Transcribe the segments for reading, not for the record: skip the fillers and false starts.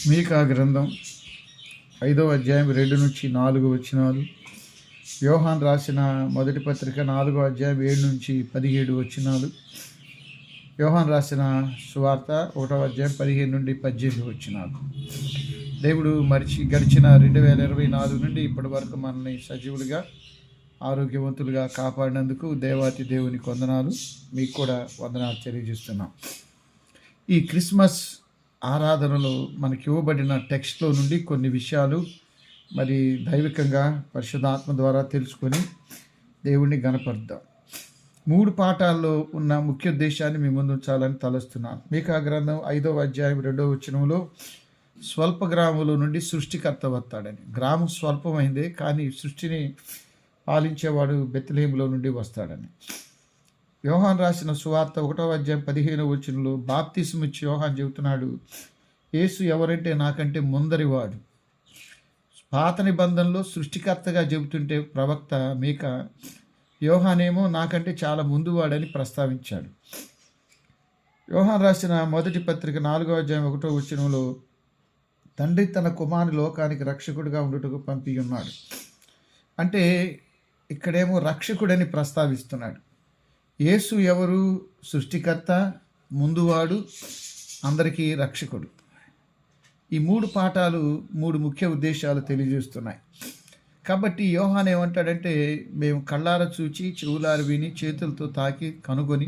మీకా గ్రంథం 5వ అధ్యాయం 2-4 వచనాలు. యోహాన్ రాసిన మొదటి పత్రిక 4వ అధ్యాయం 7-17 వచనాలు. యోహాన్ రాసిన సువార్త 1వ అధ్యాయం 15-18 వచనాలు. దేవుడు గడిచిన 2024 నుండి ఇప్పటి వరకు మనల్ని సజీవులుగా ఆరోగ్యవంతులుగా కాపాడినందుకు దేవాతి దేవునికి వందనాలు. మీకు కూడా వందనాలు తెలియజేస్తున్నాం. ఈ క్రిస్మస్ ఆరాధనలో మనకి ఇవ్వబడిన టెక్స్ట్లో నుండి కొన్ని విషయాలు మరి దైవికంగా పరిశుద్ధాత్మ ద్వారా తెలుసుకొని దేవుణ్ణి గణపరుద్దాం. 3 పాఠాల్లో ఉన్న ముఖ్య ఉద్దేశాన్ని మీ ముందు ఉంచాలని తలస్తున్నాను. మీకా గ్రంథం 5వ అధ్యాయం 2వ వచనంలో స్వల్ప గ్రామంలో నుండి సృష్టికర్త వస్తాడని. గ్రామం స్వల్పమైందే, కానీ సృష్టిని పాలించేవాడు బెత్లెహేములో నుండి వస్తాడని. యోహాన్ రాసిన సువార్త 1వ అధ్యాయం 15వ వచనంలో బాప్తిస్మం ఇచ్చి యోహాన్ చెబుతున్నాడు, యేసు ఎవరంటే నాకంటే ముందరివాడు. పాత నిబంధనలో సృష్టికర్తగా చెబుతుంటే ప్రవక్త మీకా యోహానేమో నాకంటే చాలా ముందువాడని ప్రస్తావించాడు. యోహాన్ రాసిన మొదటి పత్రిక 4వ అధ్యాయం 1వ వచనంలో తండ్రి తన కుమారుని లోకానికి రక్షకుడిగా ఉండుటకు పంపి ఉన్నాడు అంటే ఇక్కడేమో రక్షకుడని ప్రస్తావిస్తున్నాడు. యేసు ఎవరు? సృష్టికర్త, ముందువాడు, అందరికీ రక్షకుడు. ఈ 3 పాఠాలు 3 ముఖ్య ఉద్దేశాలు తెలియజేస్తున్నాయి. కాబట్టి యోహాన్ ఏమంటాడంటే, మేము కళ్ళార చూచి చెవులార విని చేతులతో తాకి కనుగొని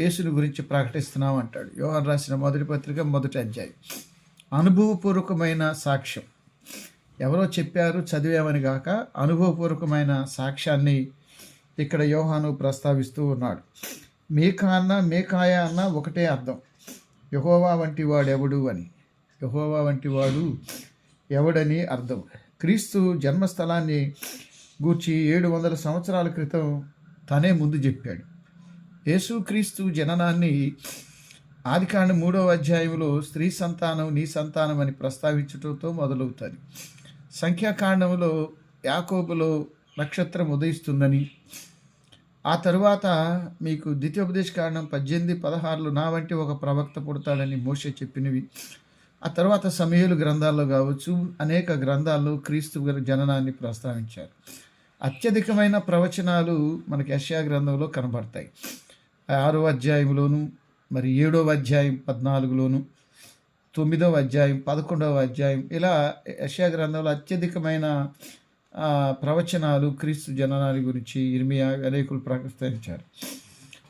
యేసుని గురించి ప్రకటిస్తున్నాం అంటాడు. యోహాన్ రాసిన మొదటి పత్రిక 1వ అధ్యాయం. అనుభవపూర్వకమైన సాక్ష్యం. ఎవరో చెప్పారు చదివామని గాక అనుభవపూర్వకమైన సాక్ష్యాన్ని ఇక్కడ యోహాను ప్రస్తావిస్తూ ఉన్నాడు. మేకాయ అన్న ఒకటే అర్థం, యెహోవా వంటి వాడు ఎవడు అని. యెహోవా వంటి వాడు ఎవడని అర్థం. క్రీస్తు జన్మస్థలాన్ని గూర్చి 700 సంవత్సరాల క్రితం తనే ముందు చెప్పాడు. యేసుక్రీస్తు జననాన్ని ఆదికాండం 3వ అధ్యాయంలో స్త్రీ సంతానం నీ సంతానం అని ప్రస్తావించడంతో మొదలవుతుంది. సంఖ్యాకాండంలో యాకోబులో నక్షత్రం ఉదయిస్తుందని, ఆ తరువాత మీకు ద్వితీయోపదేశకాండం 18-16లో నా వంటి ఒక ప్రవక్త పుడతాడని మోషే చెప్పినవి. ఆ తర్వాత సమూయేలు గ్రంథాల్లో కావచ్చు, అనేక గ్రంథాల్లో క్రీస్తు జననాన్ని ప్రస్తావించారు. అత్యధికమైన ప్రవచనాలు మనకి యెషయా గ్రంథంలో కనబడతాయి. 6వ అధ్యాయంలోను, మరి 7వ అధ్యాయం 14లోను, 9వ అధ్యాయం 11వ అధ్యాయం, ఇలా యెషయా గ్రంథంలో అత్యధికమైన ప్రవచనాలు క్రీస్తు జననాన్ని గురించి ఇర్మియా అనేకులు ప్రకటించారు.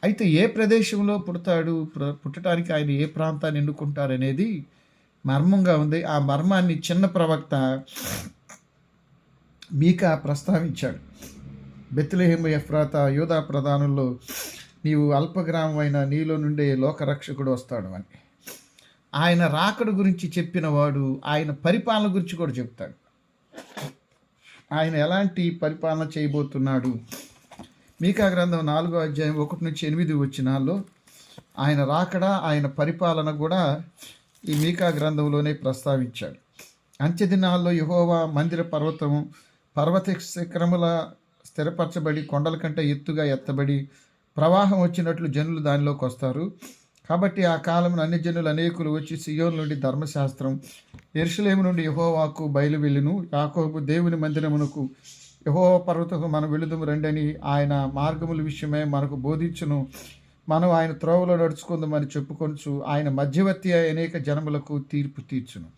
అయితే ఏ ప్రదేశంలో పుడతాడు, పుట్టడానికి ఆయన ఏ ప్రాంతాన్ని ఎన్నుకుంటారనేది మర్మంగా ఉంది. ఆ మర్మాన్ని చిన్న ప్రవక్త మీకా ప్రస్తావించాడు. బెత్లెహేము ఎఫ్రాతా యూదా ప్రధానుల్లో నీవు అల్పగ్రామమైన నీలో నుండే లోకరక్షకుడు వస్తాడు అని. ఆయన రాకడ గురించి చెప్పిన వాడు ఆయన పరిపాలన గురించి కూడా చెప్తాడు. ఆయన ఎలాంటి పరిపాలన చేయబోతున్నాడు. మీకా గ్రంథం 4వ అధ్యాయం 1-8 వచనాల్లో ఆయన రాకడ, ఆయన పరిపాలన కూడా ఈ మీకా గ్రంథంలోనే ప్రస్తావించాడు. అంత్యదినాల్లో యెహోవా మందిర పర్వత శిఖరముల స్థిరపరచబడి కొండల కంటే ఎత్తుగా ఎత్తబడి ప్రవాహం వచ్చినట్లు జనులు దానిలోకి వస్తారు. కాబట్టి ఆ కాలంలో అన్ని జనులు అనేకులు వచ్చి సియోను నుండి ధర్మశాస్త్రం, యెరూషలేము నుండి యెహోవాకు బయలు వెళ్ళును. యాకోబు దేవుని మందిరమునకు యెహోవా పర్వతము మనం వెళుదుము రండని ఆయన మార్గముల విషయమై మనకు బోధించును. మనం ఆయన త్రోవలో నడుచుకుందామని చెప్పుకొనుచు ఆయన మధ్యవర్తి అనేక జనములకు తీర్పు తీర్చును.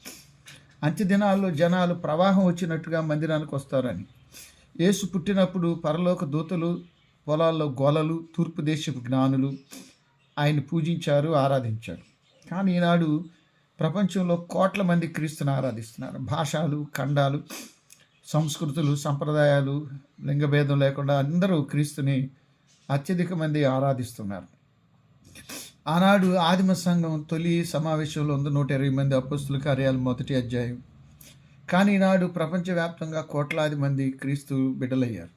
అంత్యదినాల్లో జనాలు ప్రవాహం వచ్చినట్టుగా మందిరానికి వస్తారని. యేసు పుట్టినప్పుడు పరలోక దూతలు, పొలాల్లో గోలలు, తూర్పు దేశపు జ్ఞానులు ఆయన పూజించారు, ఆరాధించారు. కానీ ఈనాడు ప్రపంచంలో కోట్ల మంది క్రీస్తుని ఆరాధిస్తున్నారు. భాషలు, ఖండాలు, సంస్కృతులు, సంప్రదాయాలు, లింగభేదం లేకుండా అందరూ క్రీస్తుని అత్యధిక మంది ఆరాధిస్తున్నారు. ఆనాడు ఆదిమ సంఘం తొలి సమావేశంలో 120 మంది అపొస్తలుల కార్యాలు 1వ అధ్యాయం. కానీ ఈనాడు ప్రపంచవ్యాప్తంగా కోట్లాది మంది క్రీస్తు బిడ్డలయ్యారు.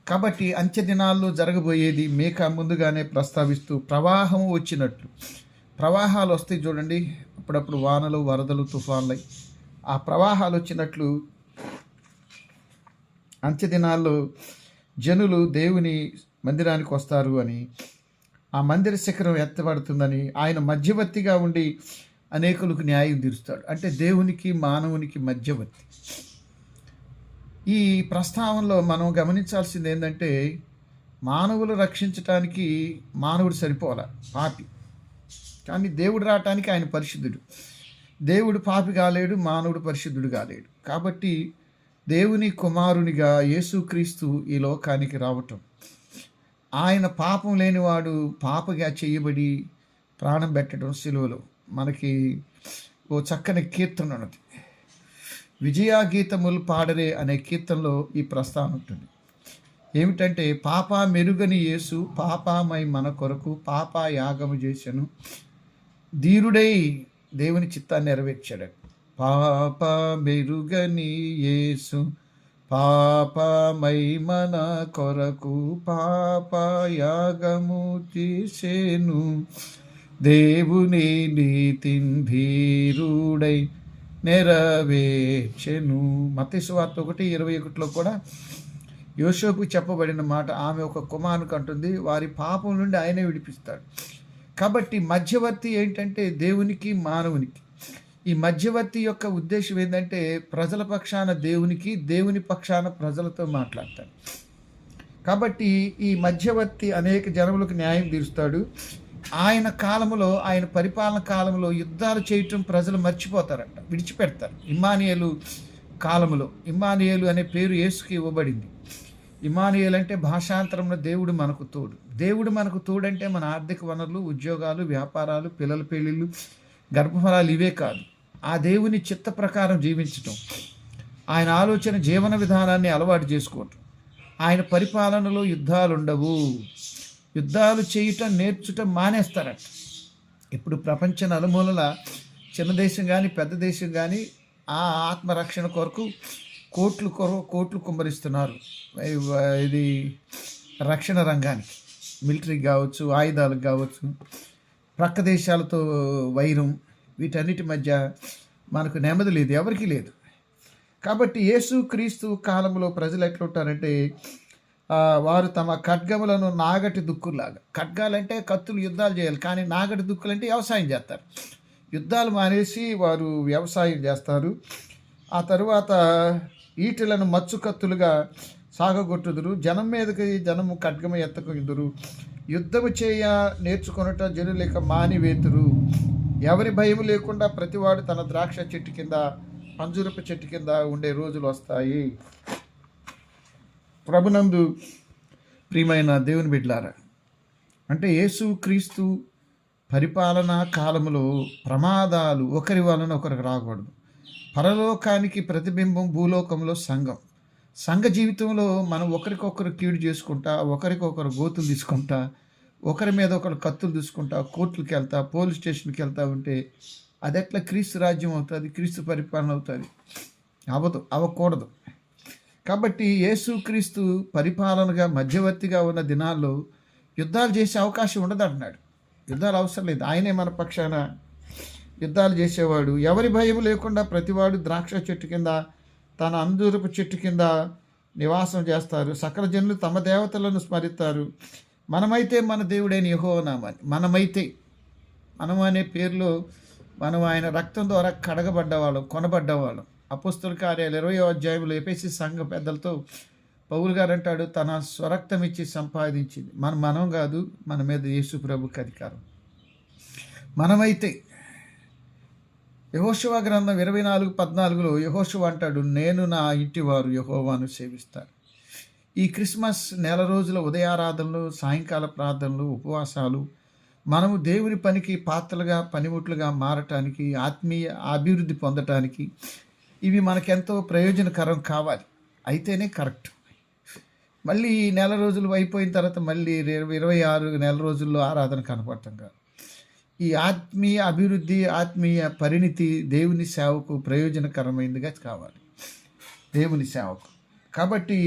కాబట్టి అంత్యదినాల్లో జరగబోయేది మీకా ముందుగానే ప్రస్తావిస్తూ ప్రవాహం వచ్చినట్లు, ప్రవాహాలు వస్తాయి చూడండి, అప్పుడప్పుడు వానలు, వరదలు, తుఫాన్లై ఆ ప్రవాహాలు వచ్చినట్లు అంత్యదినాల్లో జనులు దేవుని మందిరానికి వస్తారు అని, ఆ మందిర శిఖరం ఎత్తబడుతుందని, ఆయన మధ్యవర్తిగా ఉండి అనేకులకు న్యాయం తీరుస్తాడు. అంటే దేవునికి మానవునికి మధ్యవర్తి. ఈ ప్రస్తావనలో మనం గమనించాల్సింది ఏంటంటే, మానవులు రక్షించటానికి మానవుడు సరిపోలా, పాపి. కానీ దేవుడు రావటానికి ఆయన పరిశుద్ధుడు. దేవుడు పాపి కాలేడు, మానవుడు పరిశుద్ధుడు కాలేడు. కాబట్టి దేవుని కుమారునిగా యేసుక్రీస్తు ఈ లోకానికి రావటం, ఆయన పాపం లేనివాడు పాపగా చేయబడి ప్రాణం పెట్టడం సిలువలో. మనకి ఓ చక్కని కీర్తన ఉన్నది, విజయా గీతములు పాడరే అనే కీర్తనలో ఈ ప్రస్తావన ఉంటుంది. ఏమిటంటే, పాప మెరుగని యేసు పాపమై మన కొరకు పాప యాగము చేశాను, ధీరుడై దేవుని చిత్తాన్ని నెరవేర్చాడు. పాప మెరుగని యేసు పాపమై మన కొరకు పాప యాగము చేసెను, దేవుని నీతిన్ ధీరుడై నెరవేర్చెను. మత్తయి సువార్త 1:21 కూడా యోసేపుకు చెప్పబడిన మాట, ఆమె ఒక కుమారునికి అంటుంది, వారి పాపం నుండి ఆయనే విడిపిస్తాడు. కాబట్టి మధ్యవర్తి ఏంటంటే దేవునికి మానవునికి. ఈ మధ్యవర్తి యొక్క ఉద్దేశం ఏంటంటే, ప్రజల పక్షాన దేవునికి, దేవుని పక్షాన ప్రజలతో మాట్లాడతాడు. కాబట్టి ఈ మధ్యవర్తి అనేక జనములకు న్యాయం తీరుస్తాడు. ఆయన కాలంలో, ఆయన పరిపాలన కాలంలో యుద్ధాలు చేయటం ప్రజలు మర్చిపోతారట, విడిచిపెడతారు. ఇమ్మానుయేలు కాలంలో, ఇమ్మానుయేలు అనే పేరు యేసుకి ఇవ్వబడింది. ఇమ్మానుయేలు అంటే భాషాంతరంలో దేవుడు మనకు తోడు. దేవుడు మనకు తోడంటే మన ఆర్థిక వనరులు, ఉద్యోగాలు, వ్యాపారాలు, పిల్లల పెళ్ళిళ్ళు, గర్భఫలాలు ఇవే కాదు, ఆ దేవుని చిత్త ప్రకారం జీవించటం, ఆయన ఆలోచన జీవన విధానాన్ని అలవాటు చేసుకోవటం. ఆయన పరిపాలనలో యుద్ధాలు ఉండవు. యుద్ధాలు చేయటం నేర్చటం మానేస్తారట. ఇప్పుడు ప్రపంచ నలుమూలల చిన్న దేశం కానీ పెద్ద దేశం కానీ ఆ ఆత్మరక్షణ కొరకు కోట్లు కుమ్మరిస్తున్నారు. ఇది రక్షణ రంగానికి, మిలిటరీకి కావచ్చు, ఆయుధాలకు కావచ్చు, ప్రక్క దేశాలతో వైరం, వీటన్నిటి మధ్య మనకు నెమ్మది లేదు, ఎవరికీ లేదు. కాబట్టి యేసుక్రీస్తు కాలంలో ప్రజలు ఎట్లుంటారంటే, వారు తమ ఖడ్గములను నాగటి దుక్కులాగా, ఖడ్గాలంటే కత్తులు యుద్ధాలు చేయాలి, కానీ నాగటి దుక్కులంటే వ్యవసాయం చేస్తారు. యుద్ధాలు మానేసి వారు వ్యవసాయం చేస్తారు. ఆ తరువాత ఈటెలను మచ్చు కత్తులుగా సాగగొట్టుదురు, జనం మీదకి జనము ఖడ్గము ఎత్తకుందురు, యుద్ధము చేయ నేర్చుకొనుట జనులేక మానివేతురు. ఎవరి భయం లేకుండా ప్రతివాడు తన ద్రాక్ష చెట్టు కింద, అంజూరపు చెట్టు కింద ఉండే రోజులు వస్తాయి. ప్రభునందు ప్రియమైన దేవుని బిడ్డలారా, అంటే యేసుక్రీస్తు పరిపాలనా కాలంలో ప్రమాదాలు ఒకరి వలన ఒకరికి రాకూడదు. పరలోకానికి ప్రతిబింబం భూలోకంలో సంఘ జీవితంలో మనం ఒకరికొకరు కీడు చేసుకుంటా, ఒకరికొకరు గోతులు తీసుకుంటా, ఒకరి మీద ఒకరు కత్తులు తీసుకుంటా, కోర్టులకు వెళ్తా, పోలీస్ స్టేషన్కి వెళ్తూ ఉంటే అది ఎట్లా క్రీస్తు రాజ్యం అవుతుంది, క్రీస్తు పరిపాలన అవుతుంది? అవ్వకూడదు. కాబట్టి యేసుక్రీస్తు పరిపాలనగా మధ్యవర్తిగా ఉన్న దినాల్లో యుద్ధాలు చేసే అవకాశం ఉండదు అంటున్నాడు. యుద్ధాలు అవసరం లేదు, ఆయనే మన పక్షాన యుద్ధాలు చేసేవాడు. ఎవరి భయం లేకుండా ప్రతివాడు ద్రాక్ష చెట్టు కింద, తన అంజూరపు చెట్టు కింద నివాసం చేస్తారు. సకల జనులు తమ దేవతలను స్మరిస్తారు. మనమైతే మన దేవుడైన యెహోవా నామాన్ని, మనం అనే పేరులో మనం ఆయన రక్తం ద్వారా కడగబడ్డవాళ్ళం, కొనబడ్డవాళ్ళం. అపోస్తలుల కార్యాలు 20వ అధ్యాయంలో ఎఫెసీ సంఘ పెద్దలతో పౌలు గారు అంటాడు, తన స్వరక్తం ఇచ్చి సంపాదించింది మనం కాదు, మన మీద యేసు ప్రభుకి అధికారం. మనమైతే యెహోషువ గ్రంథం 24:14 యెహోషువ అంటాడు, నేను నా ఇంటి వారు యెహోవాను సేవిస్తారు. ఈ క్రిస్మస్ నెల రోజుల ఉదయారాధనలు, సాయంకాల ప్రార్థనలు, ఉపవాసాలు మనము దేవుని పనికి పాత్రలుగా, పనిముట్లుగా మారటానికి, ఆత్మీయ అభివృద్ధి పొందటానికి ఇవి మనకెంతో ప్రయోజనకరం కావాలి. అయితేనే కరెక్ట్. మళ్ళీ ఈ నెల రోజులు అయిపోయిన తర్వాత మళ్ళీ 26 నెల రోజుల్లో ఆరాధన కనపడటం కాదు. ఈ ఆత్మీయ అభివృద్ధి, ఆత్మీయ పరిణితి దేవుని సేవకు ప్రయోజనకరమైనదిగా కావాలి, దేవుని సేవకు. కాబట్టి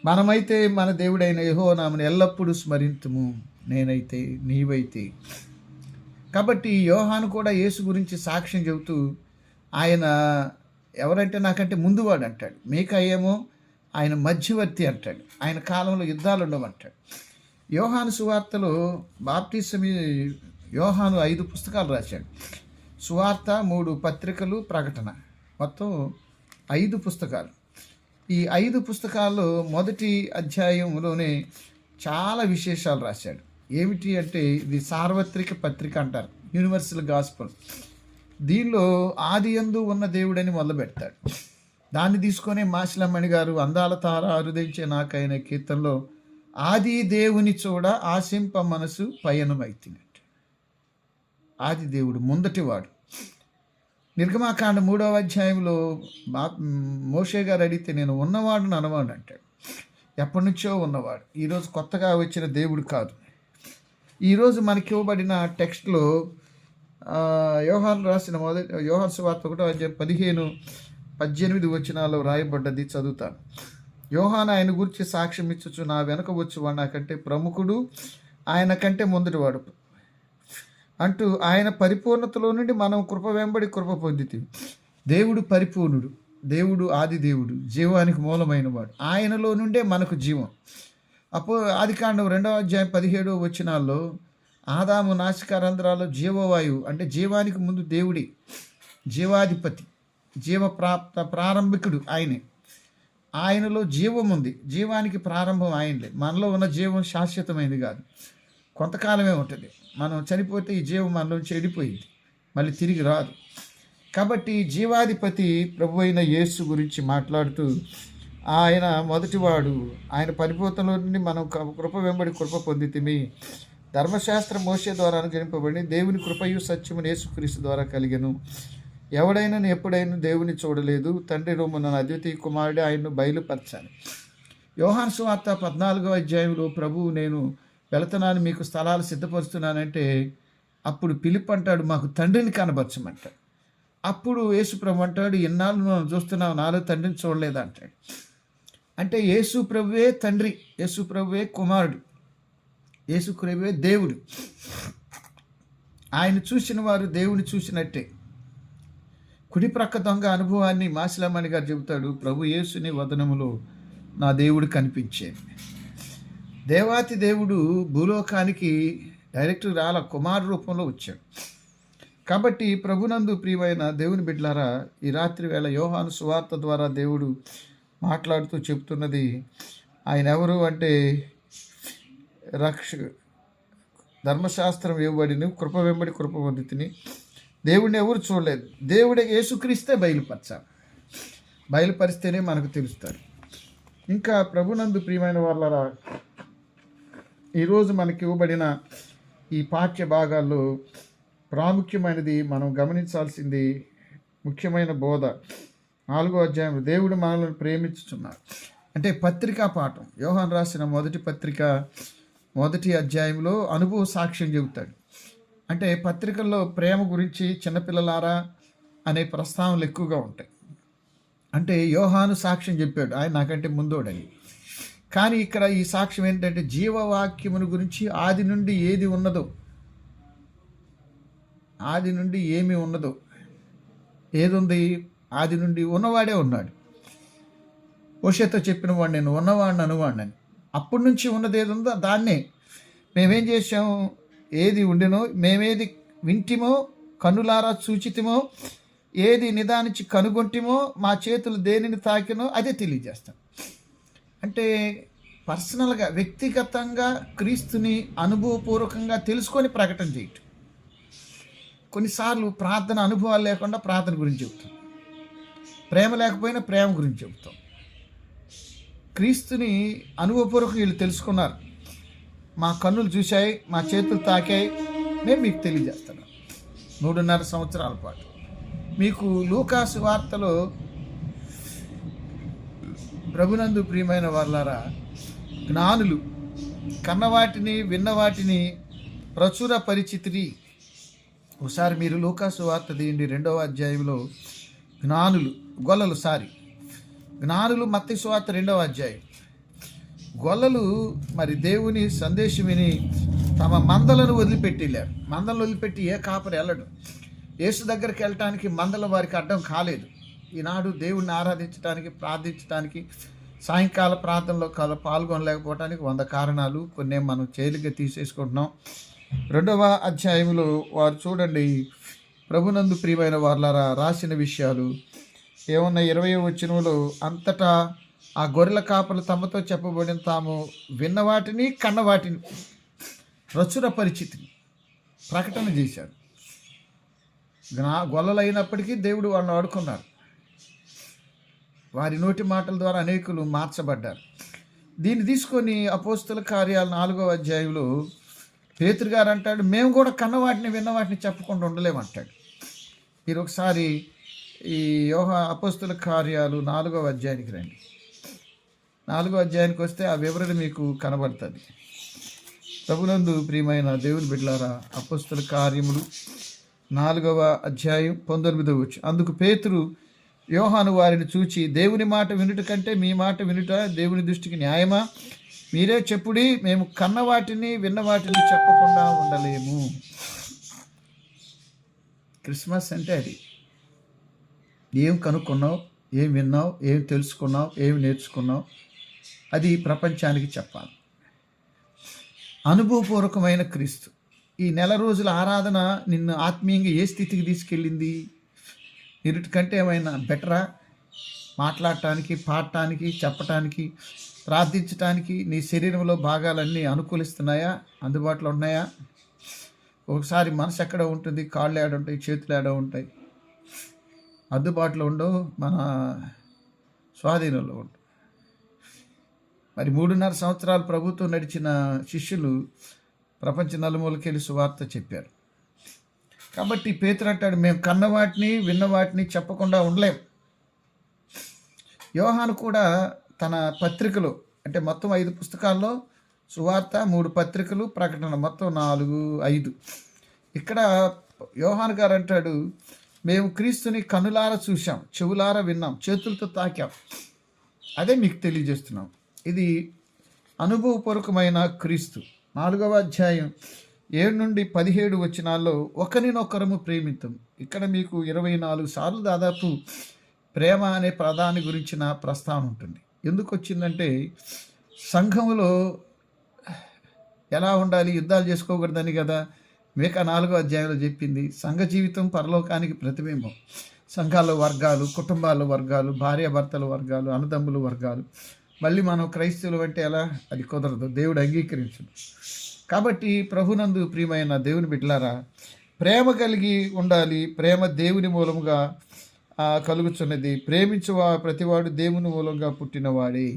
మనమైతే మన దేవుడైన యెహోవా నామమును ఎల్లప్పుడూ స్మరింతుము, నేనైతే నీవైతే. కాబట్టి యోహాను కూడా యేసు గురించి సాక్ష్యం చెబుతూ, ఆయన ఎవరంటే నాకంటే ముందువాడు అంటాడు. మీకా ఏమో ఆయన మధ్యవర్తి అంటాడు. ఆయన కాలంలో యుద్ధాలు ఉండవంటాడు. యోహాను సువార్తలో బాప్టిజం యోహాను 5 పుస్తకాలు రాశాడు. సువార్త, 3 పత్రికలు, ప్రకటన, మొత్తం 5 పుస్తకాలు. ఈ 5 పుస్తకాల్లో మొదటి అధ్యాయంలోనే చాలా విశేషాలు రాశాడు. ఏమిటి అంటే, ఇది సార్వత్రిక పత్రిక అంటారు, యూనివర్సల్ గాస్పల్. దీనిలో ఆది యందు ఉన్న దేవుడని మొదలుపెడతాడు. దాన్ని తీసుకొని మాసిలమ్మణి గారు అందాల తార అరుదించే నాకైన కీర్తనలో ఆది దేవుని చూడ ఆశింప మనసు పయనమైతినట్టు. ఆది దేవుడు ముందటివాడు. నిర్గమాకాండ 3వ అధ్యాయంలో మోషే గారు అడిగితే నేను ఉన్నవాడు అనవాడు అంటాడు. ఎప్పటి నుంచో ఉన్నవాడు, ఈరోజు కొత్తగా వచ్చిన దేవుడు కాదు. ఈరోజు మనకి ఇవ్వబడిన టెక్స్ట్లో యోహాను రాసిన యోహాను సువార్త 1వ అధ్యాయం 15-18 వచనాల్లో రాయబడ్డది, చదువుతాను. యోహాను ఆయన గురించి సాక్ష్యం ఇచ్చుచు, నా వెనక వచ్చువాడు నాకంటే ప్రముఖుడు, ఆయన కంటే ముందటివాడు అంటూ ఆయన పరిపూర్ణతలో నుండి మనం కృప వెంబడి కృప పొందితే. దేవుడు పరిపూర్ణుడు, దేవుడు ఆది దేవుడు, జీవానికి మూలమైన వాడు. ఆయనలో నుండే మనకు జీవం. ఆదికాండం 2వ అధ్యాయం 17వ వచనాల్లో ఆదాము నాసికారంధ్రాల్లో జీవవాయువు అంటే జీవానికి ముందు దేవుడి, జీవాధిపతి, ప్రారంభికుడు ఆయనే. ఆయనలో జీవం ఉంది, జీవానికి ప్రారంభం ఆయనలే. మనలో ఉన్న జీవం శాశ్వతమైనది కాదు, కొంతకాలమే ఉంటుంది. మనం చనిపోతే ఈ జీవం మనలోంచి చెడిపోయింది, మళ్ళీ తిరిగి రాదు. కాబట్టి జీవాధిపతి ప్రభు అయిన యేసు గురించి మాట్లాడుతూ, ఆయన మొదటివాడు, ఆయన పరిపూర్ణలో నుండి మనం కృప వెంబడి కృప పొందితిమి. ధర్మశాస్త్రం మోషే ద్వారా అనుగ్రహింపబడి దేవుని కృపయు సత్యమును యేసుక్రీస్తు ద్వారా కలిగెను. ఎవడైనా ఎప్పుడైనా దేవుని చూడలేదు, తండ్రి రొమ్మున అద్వితీయ కుమారుడే ఆయన్ను బయలుపరచాలి. యోహాను సువార్త 14వ అధ్యాయంలో ప్రభువు నేను వెళుతున్నాను, మీకు స్థలాలు సిద్ధపరుస్తున్నానంటే అప్పుడు పిలుపు అంటాడు, మాకు తండ్రిని కనబరచమంటాడు. అప్పుడు యేసు ప్రభు అంటాడు, ఇన్నాళ్ళు మనం చూస్తున్నావు, నాలో తండ్రిని చూడలేదా అంటాడు. అంటే యేసు ప్రభువే తండ్రి, యేసు ప్రభువే కుమారుడు, యేసు ప్రభువే దేవుడు. ఆయన చూసిన వారు దేవుని చూసినట్టే. కుడి ప్రక్క దొంగ అనుభవాన్ని మాసిలమ్మని గారు చెబుతాడు, ప్రభు యేసుని వదనములో నా దేవుడు కనిపించేది. దేవాతి దేవుడు భూలోకానికి డైరెక్ట్ రాల, కుమారు రూపంలో వచ్చాడు. కాబట్టి ప్రభునందు ప్రియమైన దేవుని బిడ్డలారా, ఈ రాత్రి వేళ యోహాను సువార్త ద్వారా దేవుడు మాట్లాడుతూ చెప్తున్నది, ఆయన ఎవరు అంటే ధర్మశాస్త్రం ఇవ్వబడిన కృప వెంబడి కృప పొందితిని. దేవుడిని ఎవరు చూడలేదు, దేవుడే యేసుక్రీస్తే బయలుపరిస్తేనే మనకు తెలుస్తాడు. ఇంకా ప్రభునందు ప్రియమైన వాళ్ళరా, ఈరోజు మనకి ఇవ్వబడిన ఈ పాఠ్య భాగాల్లో ప్రాముఖ్యమైనది మనం గమనించాల్సింది, ముఖ్యమైన బోధ 4వ అధ్యాయంలో దేవుడు మనల్ని ప్రేమించుచున్నాడు. అంటే పత్రికా పాఠం. యోహాను రాసిన మొదటి పత్రిక 1వ అధ్యాయంలో అనుభవ సాక్ష్యం చెబుతాడు. అంటే పత్రికల్లో ప్రేమ గురించి చిన్నపిల్లలారా అనే ప్రస్తావనలు ఎక్కువగా ఉంటాయి. అంటే యోహాను సాక్ష్యం చెప్పాడు, ఆయన నాకంటే ముందోడని. కానీ ఇక్కడ ఈ సాక్ష్యం ఏంటంటే జీవవాక్యమును గురించి, ఆది నుండి ఏది ఉన్నదో, ఆది నుండి ఏమి ఉన్నదో, ఏదుంది, ఆది నుండి ఉన్నవాడే ఉన్నాడు. మోషేతో చెప్పిన వాడు నేను ఉన్నవాడిని అనువాడిని. అప్పటి నుంచి ఉన్నది ఏది ఉందో దాన్నే మేమేం చేసాము, ఏది ఉండినో, మేమేది వింటిమో, కన్నులారా చూచితిమో, ఏది నిదానించి కనుగొంటిమో, మా చేతులు దేనిని తాకినో అదే తెలియజేస్తాం. అంటే పర్సనల్గా, వ్యక్తిగతంగా క్రీస్తుని అనుభవపూర్వకంగా తెలుసుకొని ప్రకటన చేయటం. కొన్నిసార్లు ప్రార్థన అనుభవాలు లేకుండా ప్రార్థన గురించి చెబుతాం, ప్రేమ లేకపోయినా ప్రేమ గురించి చెబుతాం. క్రీస్తుని అనుభవపూర్వకంగా వీళ్ళు తెలుసుకున్నారు, మా కన్నులు చూశాయి, మా చేతులు తాకాయి, నేను మీకు తెలియజేస్తాను. 3.5 సంవత్సరాల పాటు మీకు లూకాసు వార్తలో ప్రభునందు ప్రియమైన వాళ్ళారా, జ్ఞానులు కన్నవాటిని విన్నవాటిని ప్రచుర పరిచితిని. ఒకసారి మీరు లూకాసు వార్త తీయండి, 2వ అధ్యాయంలో జ్ఞానులు, జ్ఞానులు మత్తయి సువార్త 2వ అధ్యాయం. గొల్లలు మరి దేవుని సందేశం విని తమ మందలను వదిలిపెట్టిలేరు. మందలను వదిలిపెట్టి ఏ కాపరి వెళ్ళడు. యేసు దగ్గరికి వెళ్ళటానికి మందల వారికి అడ్డం కాలేదు. ఈనాడు దేవుణ్ణి ఆరాధించడానికి, ప్రార్థించడానికి, సాయంకాల ప్రార్థనలో పాల్గొనలేకపోవడానికి 100 కారణాలు, కొన్ని మనం తేలిగ్గా తీసేసుకుంటున్నాం. 2వ అధ్యాయంలో వారు చూడండి, ప్రభునందు ప్రియమైన వార్లారా, రాసిన విషయాలు ఏమన్నా 20వ వచనంలో, అంతటా ఆ గొర్రెల కాపలు తమతో చెప్పబడిన తాము విన్న వాటిని కన్న వాటిని ప్రచుర పరిచితిని ప్రకటన చేశారు. గొల్లలైనప్పటికీ దేవుడు వాళ్ళని ఆడుకున్నారు. వారి నోటి మాటల ద్వారా అనేకులు మార్చబడ్డారు. దీన్ని తీసుకొని అపోస్తుల కార్యాలు 4వ అధ్యాయంలో పేతురు గారు అంటాడు, మేము కూడా కన్నవాటిని విన్నవాటిని చెప్పకుండా ఉండలేమంటాడు. మీరు ఒకసారి ఈ అపోస్తుల కార్యాలు 4వ అధ్యాయానికి రండి. 4వ అధ్యాయానికి వస్తే ఆ వివరణ మీకు కనబడుతుంది. ప్రభునందు ప్రియమైన దేవుని బిడ్డలారా, అపోస్తుల కార్యములు 4వ అధ్యాయం 19వ వచనం. అందుకు పేతురు యోహాను వారిని చూచి, దేవుని మాట వినుట కంటే మీ మాట వినుట దేవుని దృష్టికి న్యాయమా? మీరే చెప్పుడి, మేము కన్న వాటిని విన్న వాటిని చెప్పకుండా ఉండలేము. క్రిస్మస్ అంటే అది. ఏం కనుక్కున్నావు, ఏం విన్నావు, ఏం తెలుసుకున్నావు, ఏం నేర్చుకున్నావు, అది ప్రపంచానికి చెప్పాలి. అనుభవపూర్వకమైన క్రీస్తు. ఈ నెల రోజుల ఆరాధన నిన్ను ఆత్మీయంగా ఏ స్థితికి తీసుకెళ్ళింది? వీటికంటే ఏమైనా బెటరా? మాట్లాడటానికి, పాడటానికి, చెప్పటానికి, ప్రార్థించటానికి నీ శరీరంలో భాగాలన్నీ అనుకూలిస్తున్నాయా? అందుబాటులో ఉన్నాయా? ఒకసారి మనసు ఎక్కడ ఉంటుంది, కాళ్ళు ఏడ ఉంటాయి, చేతులు ఏడ ఉంటాయి, అందుబాటులో ఉండవు, మన స్వాధీనంలో ఉండవు. మరి 3.5 సంవత్సరాలు ప్రభుత్వం నడిచిన శిష్యులు ప్రపంచ నలుమూలకెళ్ళి సువార్త చెప్పారు. కాబట్టి పేతురు అంటాడు, మేము కన్నవాటిని విన్నవాటిని చెప్పకుండా ఉండలేం. యోహాను కూడా తన పత్రికలో, అంటే మొత్తం 5 పుస్తకాల్లో సువార్త, 3 పత్రికలు, ప్రకటన, మొత్తం 4, 5. ఇక్కడ యోహాను గారు అంటాడు, మేము క్రీస్తుని కనులారా చూసాం, చెవులారా విన్నాం, చేతులతో తాకాం, అదే మీకు తెలియజేస్తున్నాం. ఇది అనుభవపూర్వకమైన క్రీస్తు. 4వ అధ్యాయం 7 నుండి 17 వచనాల్లో ఒకరినొకరము ప్రేమితం. ఇక్కడ మీకు 24 సార్లు దాదాపు ప్రేమ అనే పదాన్ని గురించిన ప్రస్తావన ఉంటుంది. ఎందుకు వచ్చిందంటే, సంఘములో ఎలా ఉండాలి, యుద్ధాలు చేసుకోకూడదని కదా మేక 4వ అధ్యాయంలో చెప్పింది. సంఘ జీవితం పరలోకానికి ప్రతిబింబం. సంఘాల వర్గాలు, కుటుంబాల వర్గాలు, భార్యాభర్తల వర్గాలు, అన్నదమ్ముల వర్గాలు. మళ్ళీ మనం క్రైస్తవులు అంటే ఎలా? అది కుదరదు, దేవుడు అంగీకరించడు. కాబట్టి ప్రభునందు ప్రియమైన దేవుని బిడ్డలారా, ప్రేమ కలిగి ఉండాలి. ప్రేమ దేవుని మూలముగా కలుగుతున్నది. ప్రేమించువా ప్రతివాడు దేవుని మూలంగా పుట్టినవాడే.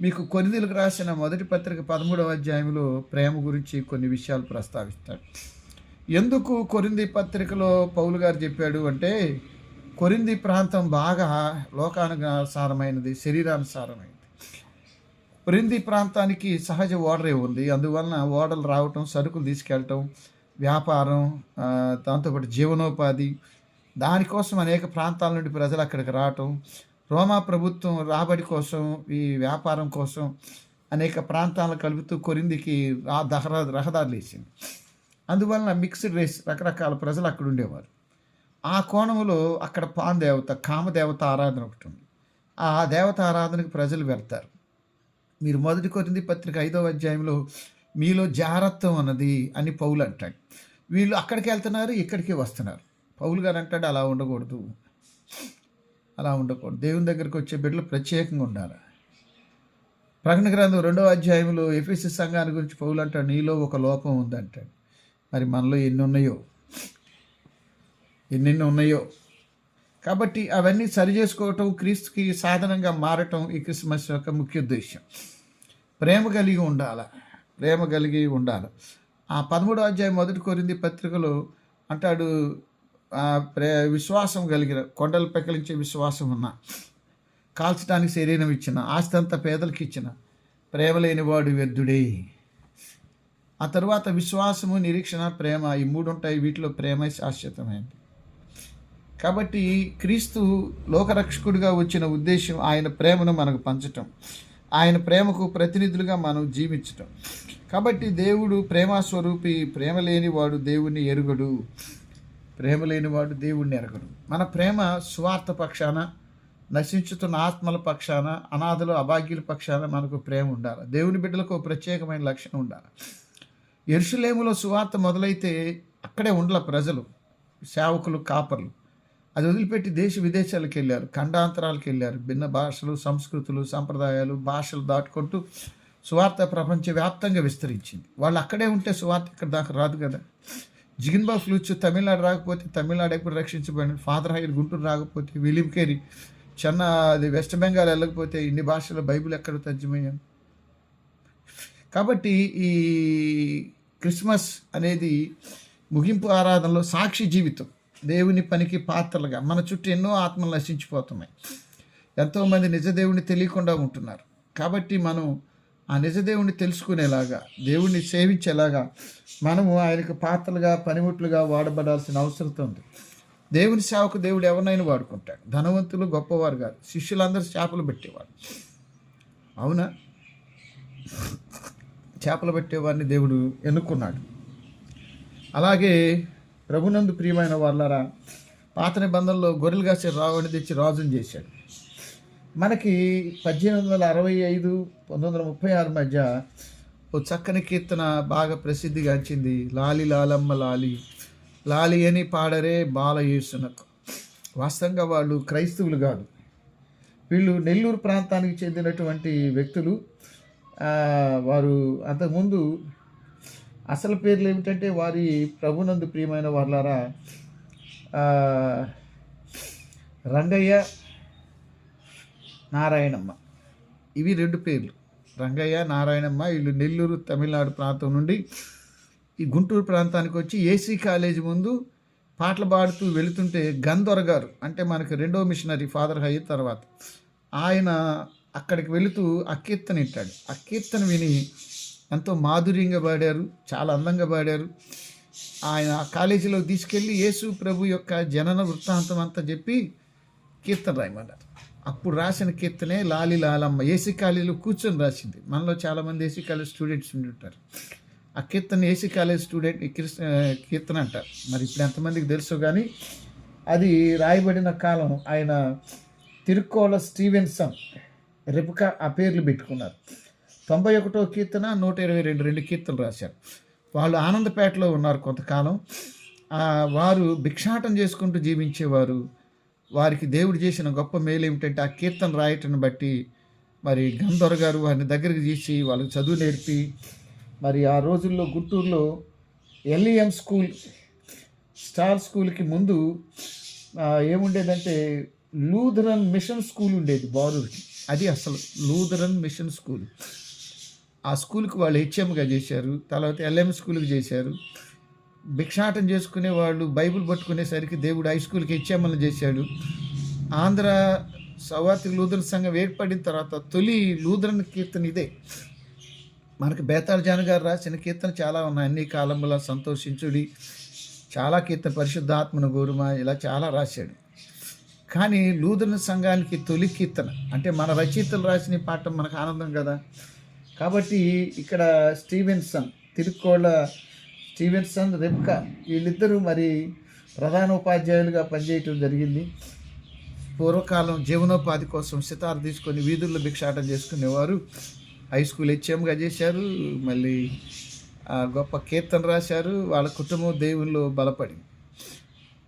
మీకు కొరింథీయులకు రాసిన మొదటి పత్రిక 13వ అధ్యాయంలో ప్రేమ గురించి కొన్ని విషయాలు ప్రస్తావిస్తాడు. ఎందుకు కొరింథీ పత్రికలో పౌలు గారు చెప్పాడు అంటే, కొరింథీ ప్రాంతం బాగా లోకానుసారమైనది, శరీరానుసారమైనది. కొరింథీ ప్రాంతానికి సహజ ఓడరే ఉంది. అందువలన ఓడలు రావటం, సరుకులు తీసుకెళ్ళటం, వ్యాపారం, దాంతోపాటు జీవనోపాధి, దానికోసం అనేక ప్రాంతాల నుండి ప్రజలు అక్కడికి రావటం. రోమా ప్రభుత్వం రాబడి కోసం, ఈ వ్యాపారం కోసం అనేక ప్రాంతాలను కలుపుతూ కొరింథీకి రహదారులు వేసింది. అందువలన మిక్స్డ్ రేస్, రకరకాల ప్రజలు అక్కడ ఉండేవారు. ఆ కోణంలో అక్కడ పాన్ దేవత, కామదేవత ఆరాధన ఒకటి ఉంది. ఆ దేవత ఆరాధనకు ప్రజలు వెళ్తారు. మీరు మొదటి కొరింథీ పత్రిక 5వ అధ్యాయంలో మీలో జారత్వం అన్నది అని పౌలు అంటాడు. వీళ్ళు అక్కడికి వెళ్తున్నారు, ఇక్కడికి వస్తున్నారు. పౌలు గారు అంటాడు, అలా ఉండకూడదు, అలా ఉండకూడదు. దేవుని దగ్గరికి వచ్చే బిడ్డలు ప్రత్యేకంగా ఉండాలి. ప్రకటన గ్రంథం 2వ అధ్యాయంలో ఎఫెసీ సంఘాన్ని గురించి పౌలు అంటాడు, నీలో ఒక లోపం ఉందంటాడు. మరి మనలో ఎన్నెన్ని ఉన్నాయో. కాబట్టి అవన్నీ సరి చేసుకోవటం, క్రీస్తుకి సాధనంగా మారటం ఈ క్రిస్మస్ యొక్క ముఖ్య ఉద్దేశం. ప్రేమ కలిగి ఉండాలి. ఆ 13వ అధ్యాయం మొదటి కొరింథీ పత్రికలో అంటాడు, విశ్వాసం కలిగిన, కొండలు పెకలించే విశ్వాసం ఉన్న, కాల్చడానికి శరీరం ఇచ్చిన, ఆస్తి అంతా పేదలకు ఇచ్చిన, ప్రేమ లేనివాడు వ్యర్థుడే. ఆ తర్వాత విశ్వాసము, నిరీక్షణ, ప్రేమ, ఈ 3 ఉంటాయి. వీటిలో ప్రేమ శాశ్వతమైనది. కాబట్టి క్రీస్తు లోకరక్షకుడిగా వచ్చిన ఉద్దేశం ఆయన ప్రేమను మనకు పంచటం, ఆయన ప్రేమకు ప్రతినిధులుగా మనం జీవించటం. కాబట్టి దేవుడు ప్రేమస్వరూపి. ప్రేమ లేనివాడు దేవుణ్ణి ఎరుగడు. మన ప్రేమ స్వార్థ పక్షాన, నశించుతున్న ఆత్మల పక్షాన, అనాథలు, అభాగ్యుల పక్షాన మనకు ప్రేమ ఉండాలి. దేవుని బిడ్డలకు ప్రత్యేకమైన లక్షణం ఉండాలి. యెరూషలేములో సువార్త మొదలైతే అక్కడే ఉండాల ప్రజలు. సేవకులు, కాపర్లు. అది వదిలిపెట్టి దేశ విదేశాలకు వెళ్ళారు, ఖండాంతరాలకు వెళ్ళారు. భిన్న భాషలు, సంస్కృతులు, సంప్రదాయాలు, భాషలు దాటుకుంటూ సువార్త ప్రపంచవ్యాప్తంగా విస్తరించింది. వాళ్ళు అక్కడే ఉంటే సువార్త ఇక్కడ దాకా రాదు కదా. జిగిన్బా ఫ్లూచ్ తమిళనాడు రాకపోతే తమిళనాడు ఎప్పుడు రక్షించబడింది. ఫాదర్ హైర్ గుంటూరు రాకపోతే, విలియం కేరీ అది వెస్ట్ బెంగాల్ వెళ్ళకపోతే ఇన్ని భాషల బైబిల్ ఎక్కడ తర్జుమయ్యాను. కాబట్టి ఈ క్రిస్మస్ అనేది ముగింపు ఆరాధనలో సాక్షి జీవితం, దేవుని పనికి పాత్రలుగా. మన చుట్టూ ఎన్నో ఆత్మలు నశించిపోతున్నాయి, ఎంతోమంది నిజదేవుని తెలియకుండా ఉంటున్నారు. కాబట్టి మనం ఆ నిజదేవుని తెలుసుకునేలాగా, దేవుణ్ణి సేవించేలాగా మనము ఆయనకు పాత్రలుగా, పనిముట్లుగా వాడబడాల్సిన అవసరం ఉంది. దేవుని సేవకు దేవుడు ఎవరినైనా వాడుకుంటాడు. ధనవంతులు గొప్పవారు కాదు, శిష్యులందరూ చేపలు పెట్టేవారు. అవునా? చేపలు పెట్టేవారిని దేవుడు ఎన్నుకున్నాడు. అలాగే ప్రభునందు ప్రియమైన వాళ్ళరా, పాత నిబంధనలో గొర్రెలు కాసే రావుని తెచ్చి రాజుని చేశాడు. మనకి 1865, 1936 మధ్య ఓ చక్కని కీర్తన బాగా ప్రసిద్ధిగాంచింది. లాలి లాలమ్మ లాలి, లాలి అని పాడరే బాలయేసునకు. వాస్తవంగా వాళ్ళు క్రైస్తవులు కాదు, వీళ్ళు నెల్లూరు ప్రాంతానికి చెందినటువంటి వ్యక్తులు. వారు అంతకుముందు అసలు పేర్లు ఏమిటంటే, వారి ప్రభునందు ప్రియమైన వాళ్ళారా, రంగయ్య, నారాయణమ్మ. ఇవి 2 పేర్లు, రంగయ్య, నారాయణమ్మ. వీళ్ళు నెల్లూరు తమిళనాడు ప్రాంతం నుండి ఈ గుంటూరు ప్రాంతానికి వచ్చి ఏసీ కాలేజీ ముందు పాటలు పాడుతూ వెళుతుంటే గందొర గారు, అంటే మనకి 2వ మిషనరీ ఫాదర్ హై తర్వాత, ఆయన అక్కడికి వెళుతూ ఆ కీర్తన వింటాడు. ఆ కీర్తన విని ఎంతో మాధుర్యంగా పాడారు, చాలా అందంగా పాడారు. ఆయన ఆ కాలేజీలో తీసుకెళ్ళి యేసు ప్రభు యొక్క జనన వృత్తాంతం అంతా చెప్పి కీర్తన రాయమన్నారు. అప్పుడు రాసిన కీర్తనే లాలి లాలమ్మ. ఏసీ కాలేజీలో కూర్చొని రాసింది. మనలో చాలామంది ఏసీ కాలేజ్ స్టూడెంట్స్ ఉండి ఉంటారు. ఆ కీర్తన ఏసీ కాలేజ్ స్టూడెంట్ కీర్తన అంటారు. మరి ఇప్పుడు ఎంతమందికి తెలుసు కానీ అది రాయబడిన కాలం ఆయన తిరుక్కోల స్టీవెన్సన్, రెబకా ఆ పేర్లు పెట్టుకున్నారు. 91వ కీర్తన, 122 కీర్తనలు రాశారు. వాళ్ళు ఆనందపేటలో ఉన్నారు కొంతకాలం. వారు భిక్షాటం చేసుకుంటూ జీవించేవారు. వారికి దేవుడు చేసిన గొప్ప మేలు ఏమిటంటే, ఆ కీర్తన రాయటాన్ని బట్టి మరి గంధొర గారు వారిని దగ్గరికి తీసి వాళ్ళకి చదువు నేర్పి, మరి ఆ రోజుల్లో గుంటూరులో LEM స్కూల్, స్టార్ స్కూల్కి ముందు ఏముండేదంటే లూథరన్ మిషన్ స్కూల్ ఉండేది బారూరుకి. అది అసలు లూథరన్ మిషన్ స్కూల్. ఆ స్కూల్కి వాళ్ళు HMగా చేశారు. తర్వాత LM స్కూల్కి చేశారు. భిక్షాటం చేసుకునే వాళ్ళు బైబిల్ పట్టుకునేసరికి దేవుడు హై స్కూల్కి HMలను చేశాడు. ఆంధ్ర సౌవార్తిక లూథరన్ సంఘం ఏర్పడిన తర్వాత తొలి లూథరన్ కీర్తన ఇదే. మనకి బేతాళ జాన గారు రాసిన కీర్తన చాలా ఉన్నాయి. అన్ని కాలంలో సంతోషించుడి, చాలా కీర్తన, పరిశుద్ధాత్మను గోరుమా, ఇలా చాలా రాశాడు. కానీ లూథరన్ సంఘానికి తొలి కీర్తన అంటే మన రచయితలు రాసిన పాఠం మనకు ఆనందం కదా. కాబట్టి ఇక్కడ స్టీవెన్సన్, తిరుక్కోళ్ళ స్టీవెన్సన్, రెబ్కా, వీళ్ళిద్దరూ మరి ప్రధాన ఉపాధ్యాయులుగా పనిచేయటం జరిగింది. పూర్వకాలం జీవనోపాధి కోసం సితార్ తీసుకొని వీధుల్లో భిక్షాటం చేసుకునేవారు. హై స్కూల్ HMగా చేశారు. మళ్ళీ గొప్ప కీర్తన రాశారు. వాళ్ళ కుటుంబం దేవునిలో బలపడి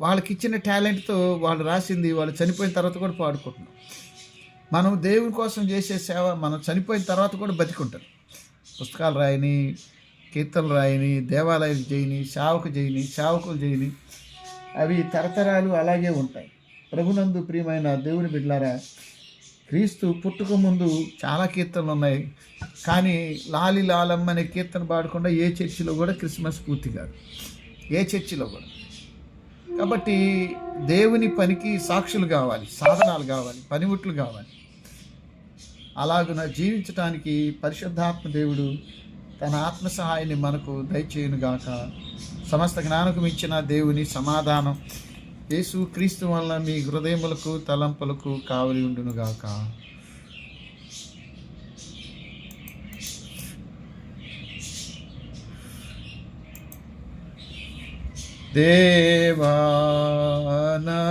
వాళ్ళకి ఇచ్చిన టాలెంట్తో వాళ్ళు రాసింది వాళ్ళు చనిపోయిన తర్వాత కూడా పాడుకుంటున్నాం. మనం దేవుని కోసం చేసే సేవ మనం చనిపోయిన తర్వాత కూడా బతికుంటారు. పుస్తకాలు రాయని, కీర్తనలు రాయని, దేవాలయం చేయని, సేవకులు చేయని, అవి తరతరాలు అలాగే ఉంటాయి. ప్రభునందు ప్రియమైన దేవుని బిడ్డలారా, క్రీస్తు పుట్టుక ముందు చాలా కీర్తనలు ఉన్నాయి. కానీ లాలి లాలమ్మ అనే కీర్తన పాడకుండా ఏ చర్చిలో కూడా క్రిస్మస్ పూర్తి కాదు, ఏ చర్చిలో కూడా. కాబట్టి దేవుని పనికి సాక్షులు కావాలి, సాధనాలు కావాలి, పనిముట్లు కావాలి. అలాగున జీవించటానికి పరిశుద్ధాత్మ దేవుడు తన ఆత్మ సహాయాన్ని మనకు దయచేయునుగాక. సమస్త జ్ఞానకు మించిన దేవుని సమాధానం యేసు క్రీస్తు వల్ల మీ హృదయములకు తలంపులకు కావలి ఉండునుగాక.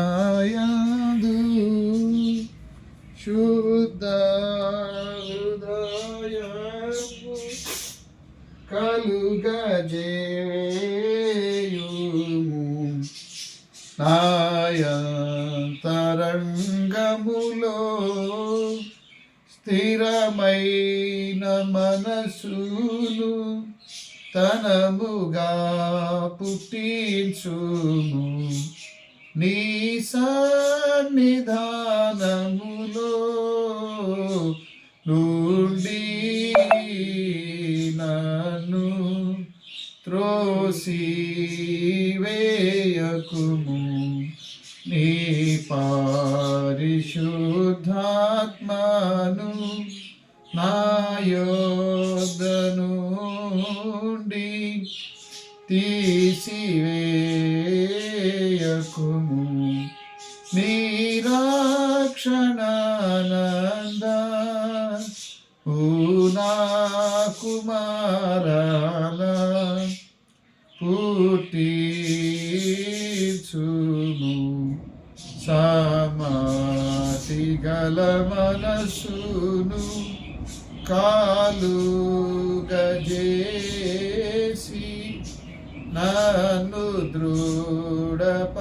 దేవానాయందు శుద్ధ హృదయము కలుగజేయుము, అంతరంగములో స్థిరమైన మనసును తనముగా పుట్టించుము. నీ సన్నిధానములో నుండి నన్ను త్రోసివేయకుము. నీ పరిశుద్ధాత్మను నా యొద్ద నుండి తీసివేయకుము. నీ రక్షణానంద పూనా కుమారాల పుట్టించుము. సమాధి గల మనసును కాలుగజేసి నన్ను దృఢపరచుము.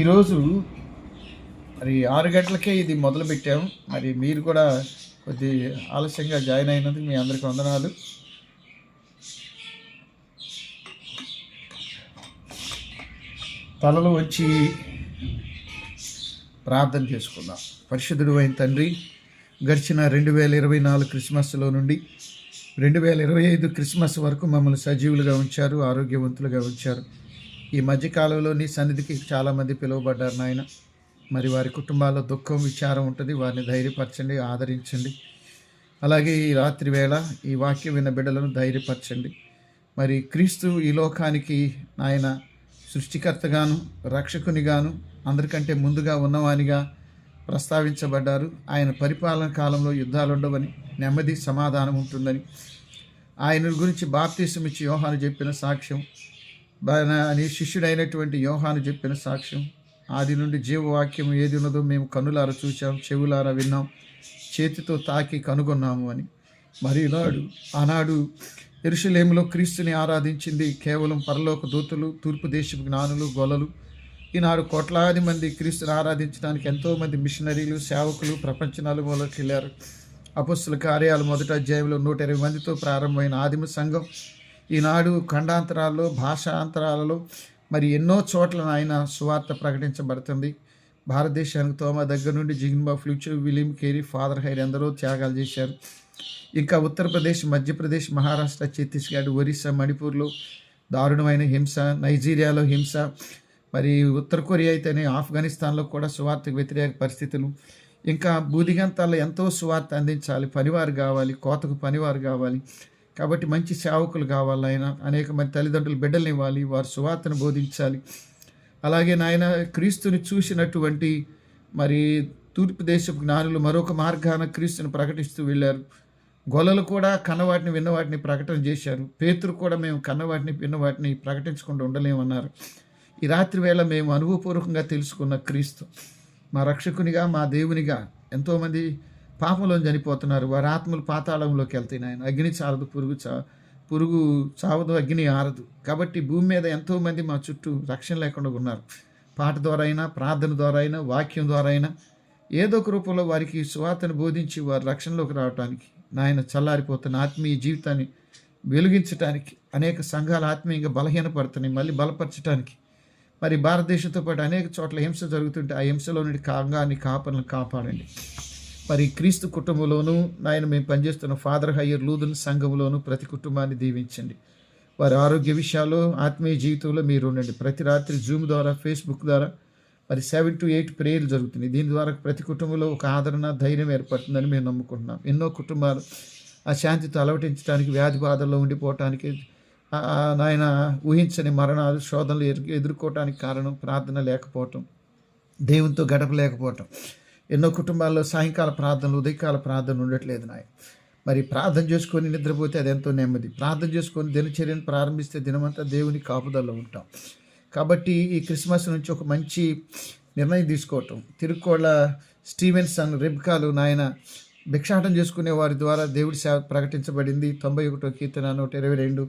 ఈరోజు మరి 6 గంటలకే ఇది మొదలుపెట్టాము. మరి మీరు కూడా కొద్ది ఆలస్యంగా జాయిన్ అయినందుకు మీ అందరికీ వందనాలు. తలలు వచ్చి ప్రార్థన చేసుకుందాం. పరిశుద్ధుడు అయిన తండ్రి, గడిచిన 2024 క్రిస్మస్లో నుండి 2025 క్రిస్మస్ వరకు మమ్మల్ని సజీవులుగా ఉంచారు, ఆరోగ్యవంతులుగా ఉంచారు. ఈ మధ్యకాలంలో నీ సన్నిధికి చాలామంది పిలువబడ్డారు నాయన. మరి వారి కుటుంబాల్లో దుఃఖం, విచారం ఉంటుంది. వారిని ధైర్యపరచండి, ఆదరించండి. అలాగే ఈ రాత్రి వేళ ఈ వాక్యం విన్న బిడ్డలను ధైర్యపరచండి. మరి క్రీస్తు ఈ లోకానికి ఆయన సృష్టికర్తగాను రక్షకునిగాను అందరికంటే ముందుగా ఉన్నవానిగా ప్రస్తావించబడ్డారు. ఆయన పరిపాలన కాలంలో యుద్ధాలు ఉండవని, నెమ్మది సమాధానం ఉంటుందని ఆయన గురించి బాప్తీసం ఇచ్చి యోహాను చెప్పిన సాక్ష్యం, అని శిష్యుడైనటువంటి యోహాను చెప్పిన సాక్ష్యం, ఆది నుండి జీవవాక్యం ఏది ఉన్నదో మేము కన్నులారా చూసాం, చెవులారా విన్నాం, చేతితో తాకి కనుగొన్నాము అని. మరి ఆనాడు యెరూషలేములో క్రీస్తుని ఆరాధించింది కేవలం పరలోక దూతలు, తూర్పు దేశపు జ్ఞానులు, గొల్లలు. ఈనాడు కోట్లాది మంది క్రీస్తుని ఆరాధించడానికి ఎంతోమంది మిషనరీలు, సేవకులు ప్రపంచ నలుమూలకి వెళ్ళారు. అపొస్తలుల కార్యాలు 1వ అధ్యాయంలో 120 మందితో ప్రారంభమైన ఆదిమ సంఘం ఈనాడు ఖండాంతరాల్లో, భాషాంతరాలలో మరి ఎన్నో చోట్ల ఆయన సువార్త ప్రకటించబడుతుంది. భారతదేశానికి తోమా దగ్గర నుండి జిగ్న్బా ఫ్లూచర్, విలియం కేరీ, ఫాదర్ హైర్ ఎందరో త్యాగాలు చేశారు. ఇంకా ఉత్తరప్రదేశ్, మధ్యప్రదేశ్, మహారాష్ట్ర, ఛత్తీస్గఢ్, ఒరిస్సా, మణిపూర్లో దారుణమైన హింస, నైజీరియాలో హింస, మరి ఉత్తర కొరియా అయితేనే ఆఫ్ఘనిస్తాన్లో కూడా సువార్తకు వ్యతిరేక పరిస్థితులు. ఇంకా బూదిగంతాల్లో ఎంతో సువార్త అందించాలి, పనివారు కావాలి, కోతకు పనివారు కావాలి. కాబట్టి మంచి సేవకులు కావాలి. ఆయన అనేక మంది తల్లిదండ్రులు బిడ్డల్ని ఇవ్వాలి, వారు సువార్తను బోధించాలి. అలాగే నాయన క్రీస్తుని చూసినటువంటి మరి తూర్పు దేశపు జ్ఞానులు మరొక మార్గాన క్రీస్తుని ప్రకటిస్తూ వెళ్ళారు. గొల్లలు కూడా కన్నవాటిని విన్నవాటిని ప్రకటన చేశారు. పేతురు కూడా మేము కన్నవాటిని విన్నవాటిని ప్రకటించకుండా ఉండలేమన్నారు. ఈ రాత్రి వేళ మేము అనుభవపూర్వకంగా తెలుసుకున్న క్రీస్తు మా రక్షకునిగా, మా దేవునిగా ఎంతోమంది పాపంలో చనిపోతున్నారు. వారి ఆత్మలు పాతాళంలోకి వెళ్తాయి. ఆయన అగ్ని చారదు, పురుగు చావదు, అగ్ని ఆరదు. కాబట్టి భూమి మీద ఎంతోమంది మా చుట్టూ రక్షణ లేకుండా ఉన్నారు. పాట ద్వారా అయినా, ప్రార్థన ద్వారా అయినా, వాక్యం ద్వారా అయినా ఏదో ఒక రూపంలో వారికి సువార్తను బోధించి వారి రక్షణలోకి రావడానికి, నాయన చల్లారిపోతున్న ఆత్మీయ జీవితాన్ని వెలిగించడానికి, అనేక సంఘాలు ఆత్మీయంగా బలహీనపడుతున్నాయి, మళ్ళీ బలపరచడానికి. మరి భారతదేశంతో పాటు అనేక చోట్ల హింస జరుగుతుంటే ఆ హింసలో నుండి కాంగాన్ని కాపలను కాపాడండి. మరి క్రీస్తు కుటుంబంలోనూ నాయన మేము పనిచేస్తున్న ఫాదర్ హయ్యర్ లూథరన్ సంఘంలోనూ ప్రతి కుటుంబాన్ని దీవించండి. వారి ఆరోగ్య విషయాల్లో, ఆత్మీయ జీవితంలో మీరు ఉండండి. ప్రతి రాత్రి జూమ్ ద్వారా, ఫేస్బుక్ ద్వారా మరి 7 to 8 ప్రేయర్లు జరుగుతున్నాయి. దీని ద్వారా ప్రతి కుటుంబంలో ఒక ఆదరణ, ధైర్యం ఏర్పడుతుందని మేము నమ్ముకుంటున్నాం. ఎన్నో కుటుంబాలు ఆ శాంతితో అలవటించడానికి, వ్యాధి బాధల్లో ఉండిపోవటానికి, నాయన ఊహించని మరణాలు, శోధనలు ఎదుర్కోవటానికి కారణం ప్రార్థన లేకపోవటం, దేవునితో గడపలేకపోవటం. ఎన్నో కుటుంబాల్లో సాయంకాల ప్రార్థనలు, ఉదయకాల ప్రార్థన ఉండట్లేదు నాయన. మరి ప్రార్థన చేసుకొని నిద్రపోతే అది ఎంతో నెమ్మది. ప్రార్థన చేసుకొని దినచర్యను ప్రారంభిస్తే దినమంతా దేవుని కాపుదల్లో ఉంటాం. కాబట్టి ఈ క్రిస్మస్ నుంచి ఒక మంచి నిర్ణయం తీసుకోవటం. తిరుక్కోళ్ళ స్టీవెన్సన్, రెబ్కాలు నాయన భిక్షాటం చేసుకునే వారి ద్వారా దేవుడి సేవ ప్రకటించబడింది. 91 కీర్తన 122.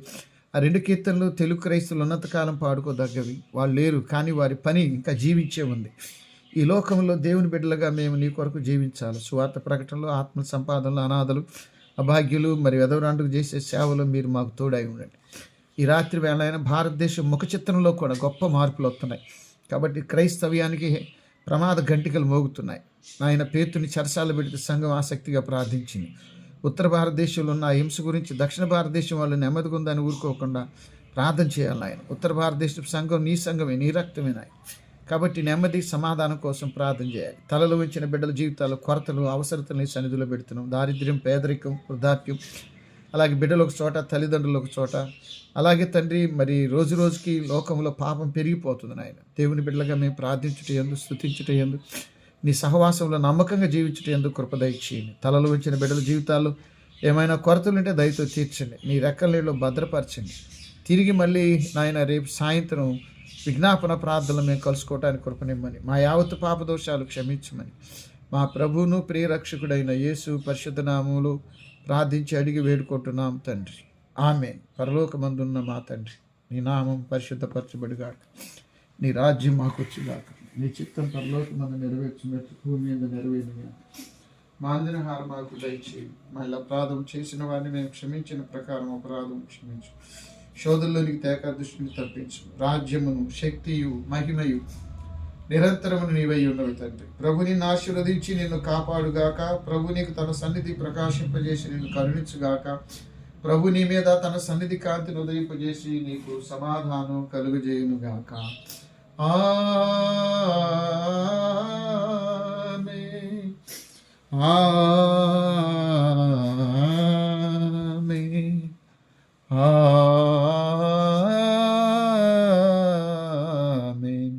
ఆ 2 కీర్తనలు తెలుగు క్రైస్తవులు ఉన్నంతకాలం పాడుకోదగ్గవి. వాళ్ళు లేరు, కానీ వారి పని ఇంకా జీవించే ఉంది. ఈ లోకంలో దేవుని బిడ్డలుగా మేము నీ కొరకు జీవించాలి. సువార్త ప్రకటనలో, ఆత్మ సంపాదనలో, అనాథలు, అభాగ్యులు మరియు వెధవరాండుకు చేసే సేవలో మీరు మాకు తోడై ఉండండి. ఈ రాత్రి వేళ అయిన భారతదేశం ముఖ చిత్రంలో కూడా గొప్ప మార్పులు వస్తున్నాయి. కాబట్టి క్రైస్తవ్యానికి ప్రమాద గంటికలు మోగుతున్నాయి. ఆయన పేతుని చెరసాల పెడితే సంఘం ఆసక్తిగా ప్రార్థించింది. ఉత్తర భారతదేశంలో ఉన్న ఆ హింస గురించి దక్షిణ భారతదేశం వాళ్ళు నెమ్మదిగా ఉందని ఊరుకోకుండా ప్రార్థన చేయాలి. ఆయన ఉత్తర భారతదేశం సంఘం నీ సంఘమే, నీ రక్తమే నాయన. కాబట్టి నెమ్మది, సమాధానం కోసం ప్రార్థన చేయాలి. తలలు ఉంచిన బిడ్డల జీవితాల్లో కొరతలు, అవసరతల్ని సన్నిధిలో పెడుతున్నాం. దారిద్ర్యం, పేదరికం, వృద్ధాప్యం, అలాగే బిడ్డలు ఒక చోట, తల్లిదండ్రులు ఒక చోట. అలాగే తండ్రి, మరి రోజు రోజుకి లోకంలో పాపం పెరిగిపోతుంది నాయన. దేవుని బిడ్డలుగా మేము ప్రార్థించుట యందు, స్తుతించుట యందు, నీ సహవాసంలో నమ్మకంగా జీవించుట యందు కృప దయచేయండి. తలలు ఉంచిన బిడ్డల జీవితాల్లో ఏమైనా కొరతలు ఉంటే దయతో తీర్చండి. నీ రెక్కల నీళ్ళలో భద్రపరచండి. తిరిగి మళ్ళీ నాయన రేపు సాయంత్రం విజ్ఞాపన ప్రార్థనలు మేము కలుసుకోవటానికి కృపనిమ్మని, మా యావత్తు పాపదోషాలు క్షమించమని, మా ప్రభువును ప్రియరక్షకుడైన యేసు పరిశుద్ధ నామములో ప్రార్థించి అడిగి వేడుకుంటున్నాం తండ్రి. ఆమేన్. పరలోకమందున్న మా తండ్రి, నీ నామం పరిశుద్ధపరచబడిగాక, నీ రాజ్యం మాకు వచ్చుగాక, నీ చిత్తం పరలోకమందు నెరవేర్చినట్టు భూమి మీద నెరవేరుగా. మా అందినహారం మాకు దయచేయి. మళ్ళీ అపరాధం చేసిన వారిని మేము క్షమించిన ప్రకారం అపరాధం క్షమించు. శోధంలోనికి తేక దృష్టిని తప్పించు. రాజ్యమును, శక్తియు, మహిమయు నిరంతరమును నీవై ఉన్నవి తండ్రి. ప్రభు నిన్ను ఆశీర్వదించి నిన్ను కాపాడుగాక. ప్రభు నీకు తన సన్నిధి ప్రకాశింపజేసి నిన్ను కరుణించుగాక. ప్రభు నీ మీద తన సన్నిధి కాంతిని ఉదయింపజేసి నీకు సమాధానం కలుగజేయునుగాక. ఆమేన్. ఆమేన్. ఆమేన్.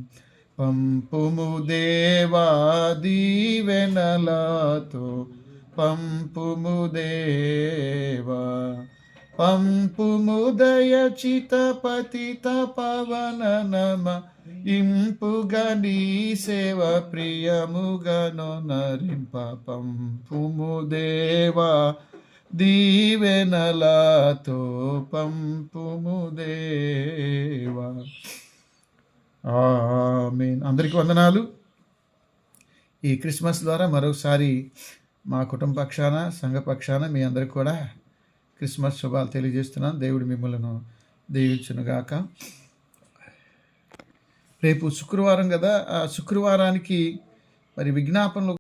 పంపుము దేవా దీవెనలతో, పంపుము దేవా, పంపుము దయచిత పతిత పవన నమ ఇంపుగా నీ సేవ ప్రియముగను నరింప. పంపుము దేవా దీవెనలతో, పంపుము దేవా. ఆమేన్. అందరికీ వందనాలు. ఈ క్రిస్మస్ ద్వారా మరోసారి మా కుటుంబ పక్షాన, సంఘ పక్షాన మీ అందరికీ కూడా క్రిస్మస్ శుభాలు తెలియజేస్తున్నాను. దేవుడు మిమ్మల్ని దీవించునుగాక. రేపు శుక్రవారం కదా, ఆ శుక్రవారానికి మరి విజ్ఞాపనలు